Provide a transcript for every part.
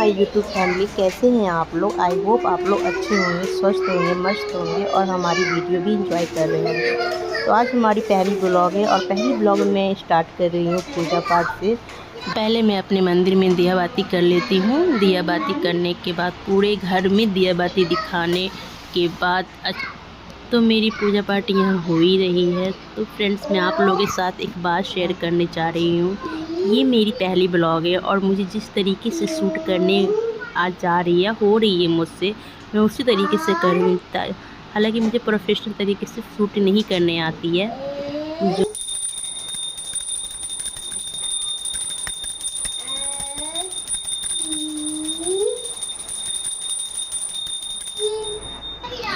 My YouTube family, कैसे हैं आप लोग। आई होप आप लोग अच्छे होंगे, स्वस्थ होंगे, मस्त होंगे और हमारी वीडियो भी इंजॉय कर रहे होंगे। तो आज हमारी पहली ब्लॉग है और पहली ब्लॉग में स्टार्ट कर रही हूँ पूजा पाठ से। पहले मैं अपने मंदिर में दिया बाती कर लेती हूँ। दिया बाती करने के बाद पूरे घर में दिया बाती दिखाने के बाद तो मेरी पूजा पाठ यहाँ हो ही रही है। तो फ्रेंड्स, मैं आप लोगों के साथ एक बात शेयर करने चाह रही हूँ। ये मेरी पहली ब्लॉग है और मुझे जिस तरीके से शूट करने आज जा रही है, हो रही है मुझसे, मैं उसी तरीके से कर रही हूँ। हालांकि मुझे प्रोफेशनल तरीके से शूट नहीं करने आती है।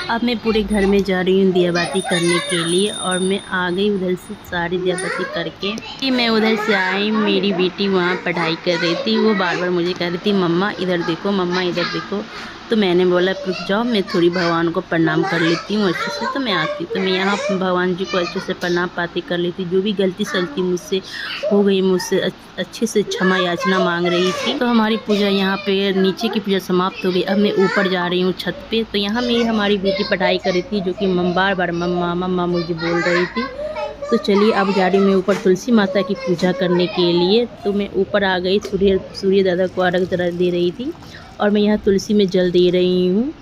अब मैं पूरे घर में जा रही हूँ दिया बाती करने के लिए और मैं आ गई उधर से सारी दिया बाती करके। कि मैं उधर से आई, मेरी बेटी वहाँ पढ़ाई कर रही थी। वो बार बार मुझे कह रही थी, मम्मा इधर देखो, मम्मा इधर देखो। तो मैंने बोला रुक जाओ, मैं थोड़ी भगवान को प्रणाम कर लेती हूँ अच्छे से, तो मैं आती। तो मैं यहाँ भगवान जी को अच्छे से प्रणाम पाती कर लेती। जो भी गलती सलती मुझसे हो गई, मुझसे अच्छे से क्षमा याचना मांग रही थी। तो हमारी पूजा यहाँ पे नीचे की पूजा समाप्त हो गई। अब मैं ऊपर जा रही हूँ छत पे। तो यहाँ हमारी बेटी पढ़ाई कर रही थी, जो कि बार बार मम्मा मम्मा मुझे बोल रही थी। तो चलिए अब जा रही हूँ मैं ऊपर तुलसी माता की पूजा करने के लिए। तो मैं ऊपर आ गई। सूर्य दादा को अर्घ दे रही थी और मैं यहाँ तुलसी में जल दे रही हूँ।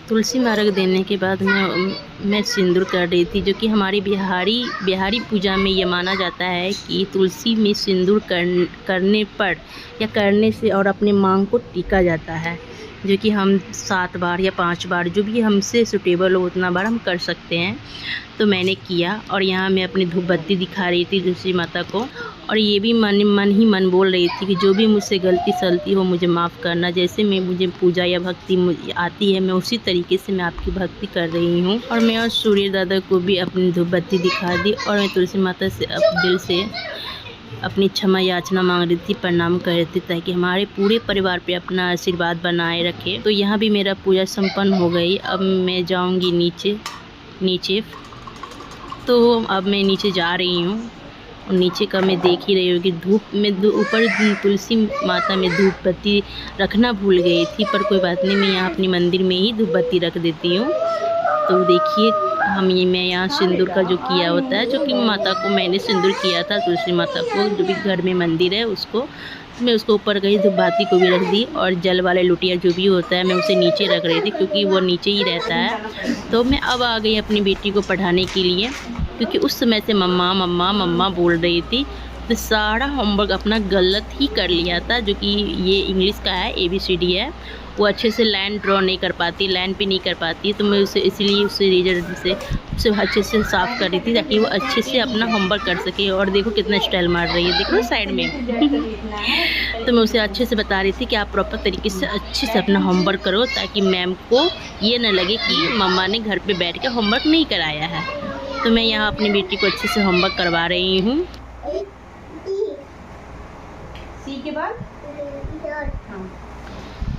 तुलसी में अर्घ देने के बाद मैं सिंदूर कर रही थी, जो कि हमारी बिहारी पूजा में ये माना जाता है कि तुलसी में सिंदूर करने पर या करने से और अपने मांग को टीका जाता है, जो कि हम 7 बार या 5 बार जो भी हमसे सुटेबल हो उतना बार हम कर सकते हैं। तो मैंने किया और यहाँ मैं अपनी धूप बत्ती दिखा रही थी तुलसी माता को, और ये भी मन बोल रही थी कि जो भी मुझसे गलती सलती हो मुझे माफ़ करना। जैसे मुझे पूजा या भक्ति मुझे आती है, मैं उसी तरीके से मैं आपकी भक्ति कर रही हूँ। और मैं और सूर्य दादा को भी अपनी धूप बत्ती दिखा दी और मैं तुलसी माता से दिल से अपनी क्षमा याचना मांग रही थी, प्रणाम कर रही थी, ताकि हमारे पूरे परिवार पे अपना आशीर्वाद बनाए रखे। तो यहाँ भी मेरा पूजा संपन्न हो गई। अब मैं जाऊँगी नीचे। तो अब मैं नीचे जा रही हूँ और नीचे का मैं देख ही रही हूँ कि धूप में सी तुलसी माता में धूप बत्ती रखना भूल गई थी, पर कोई बात नहीं, मैं यहाँ अपनी मंदिर में ही धूप बत्ती रख देती हूँ। तो देखिए मैं यहाँ सिंदूर का जो किया होता है, जो कि माता को मैंने सिंदूर किया था, तुलसी माता को, जो भी घर में मंदिर है उसको, मैं उसको ऊपर गई, धूप बाती को भी रख दी और जल वाले लुटिया जो भी होता है मैं उसे नीचे रख रही थी, क्योंकि वो नीचे ही रहता है। तो मैं अब आ गई अपनी बेटी को पढ़ाने के लिए, क्योंकि उस समय से मम्मा मम्मा मम्मा बोल रही थी। तो सारा होमवर्क अपना गलत ही कर लिया था, जो कि ये इंग्लिश का है, ABCD है। वो अच्छे से लाइन ड्रॉ नहीं कर पाती, लाइन पे नहीं कर पाती। तो मैं इसलिए उसे रेजर से उसे अच्छे से साफ़ कर रही थी, ताकि वो अच्छे से अपना होमवर्क कर सके। और देखो कितना स्टाइल मार रही है, देखो साइड में। तो मैं उसे अच्छे से बता रही थी कि आप प्रॉपर तरीके से अच्छे से अपना होमवर्क करो, ताकि मैम को ये न लगे कि मम्मा ने घर पे बैठ के होमवर्क नहीं कराया है। तो मैं यहाँ अपनी बेटी को अच्छे से होमवर्क करवा रही हूँ। के बाद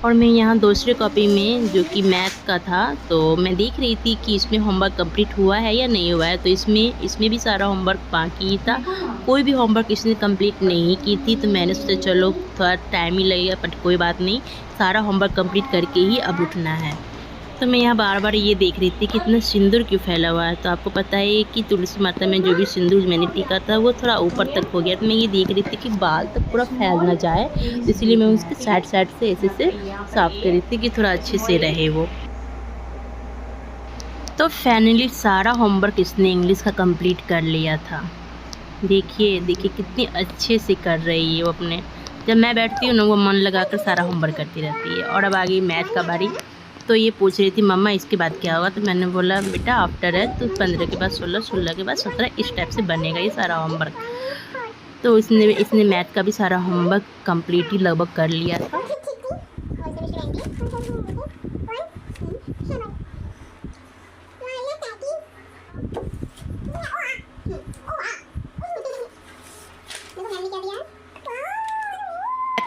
और मैं यहाँ दूसरे कॉपी में, जो कि मैथ का था, तो मैं देख रही थी कि इसमें होमवर्क कंप्लीट हुआ है या नहीं हुआ है। तो इसमें भी सारा होमवर्क बाकी था, कोई भी होमवर्क इसने कंप्लीट नहीं की थी। तो मैंने सोचा चलो थोड़ा टाइम ही लगेगा, पर कोई बात नहीं, सारा होमवर्क कंप्लीट करके ही अब उठना है। तो मैं यहाँ बार बार ये देख रही थी कि इतना सिंदूर क्यों फैला हुआ है। तो आपको पता है कि तुलसी माता में जो भी सिंदूर मैंने टीका था वो थोड़ा ऊपर तक हो गया। तो मैं ये देख रही थी कि बाल तक पूरा फैल ना जाए, इसलिए मैं उसके साइड से ऐसे से साफ़ कर रही थी कि थोड़ा अच्छे से रहे वो। तो फाइनली सारा होमवर्क इसने इंग्लिश का कंप्लीट कर लिया था। देखिए कितनी अच्छे से कर रही है वो अपने। जब मैं बैठती हूँ ना, वो मन लगा कर सारा होमवर्क करती रहती है। और अब आ गई मैथ का बारी। तो ये पूछ रही थी, मम्मा इसके बाद क्या होगा। तो मैंने बोला बेटा आफ्टर है, तो 15 के बाद 16, 16 के बाद 17, इस टाइप से बनेगा ये सारा होमवर्क। तो इसने मैथ का भी सारा होमवर्क कंप्लीट ही लगभग कर लिया था।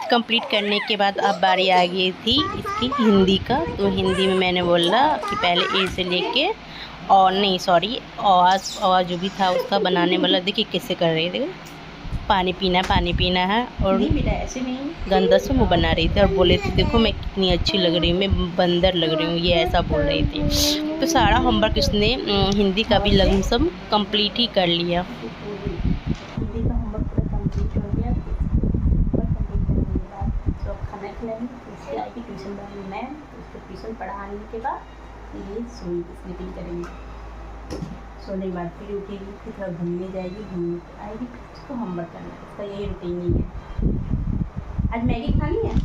कंप्लीट करने के बाद अब बारी आ गई थी इसकी हिंदी का। तो हिंदी में मैंने बोला कि पहले ए से लेके और नहीं सॉरी और जो भी था उसका बनाने वाला, देखिए कैसे कर रही थी। पानी पीना है और नहीं बेटा ऐसे नहीं। गंदा से मुँह बना रही थी और बोले थे देखो मैं कितनी अच्छी लग रही हूँ, मैं बंदर लग रही हूँ, ये ऐसा बोल रही थी। तो सारा होमवर्क इसने हिंदी का भी लमसम कंप्लीट ही कर लिया। हिंदी का होमवर्क पूरा कंप्लीट हो गया। होमवर्क कंप्लीट करने के बाद तो अब खाना खिलाएंगे, उससे आएगी ट्यूशन वाली मैम, उसको ट्यूशन पढ़ाने के बाद ये सोई स्लीपिंग करेंगे। सोने के बाद फिर उठेगी, फिर थोड़ा घूमने जाएगी, घूमने आएगी, फिर उसको होमवर्क करना है। उसका यही रूटीन ही है। आज मैगी खानी है।